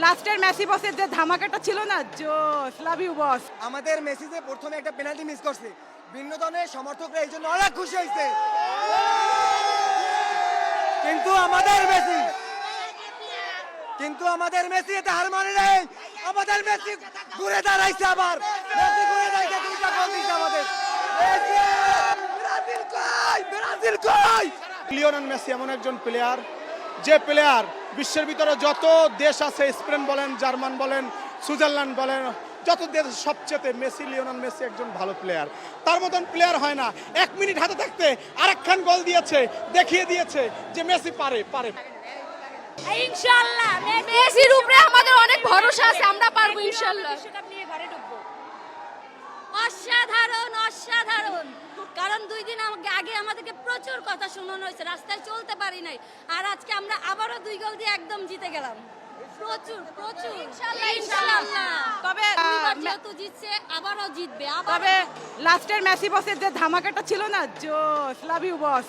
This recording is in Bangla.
লাস্টের মেসি বসের যে ধামাকাটা ছিল না, জোস, লাভ ইউ বস। আমাদের মেসি যে প্রথমে একটা পেনাল্টি মিস করছে, বিনোদনের সমর্থকরা এই জন্য অনেক খুশি হয়েছে। কিন্তু আমাদের মেসি এতে হার মানে নেই। আমাদের মেসি ঘুরে দাঁড়াইছে, আবার মেসি ঘুরে দাঁড়াইছে, দুইটা গোল দিয়েছে আমাদের। মেসি! ব্রাজিল কই! লিওনেল মেসি এমন একজন প্লেয়ার, যে প্লেয়ার বিশ্বের ভিতরে যত দেশ আছে, স্পেন বলেন, জার্মান বলেন, সুইজারল্যান্ড বলেন, যত দেশ সবচেয়ে লিওনেল মেসি একজন ভালো প্লেয়ার। তার মতন প্লেয়ার হয় না। 1 মিনিট হাতে থাকতে আরেকখান গোল দিয়েছে, দেখিয়ে দিয়েছে যে মেসি পারে। ইনশাআল্লাহ মেসির উপরে আমাদের অনেক ভরসা আছে, আমরা পারবো ইনশাআল্লাহ। বিশ্বকাপ নিয়ে ঘরে ঢুকবো। অসাধারণ, কারণ 2 দিন আগে আমাদেরকে প্রচুর কথা শোনানো হয়েছে, রাস্তায় চলতে পারি নাই, আর আজকে আমরা আবারও 2 গোল দিয়ে একদম জিতে গেলাম। প্রচুর ইনশাআল্লাহ। তবে যেহেতু জিতছে আবারও জিতবে। তবে লাস্টের মেসি বসের যে ধামাকাটা ছিল না, জোস, লাভ ইউ বস।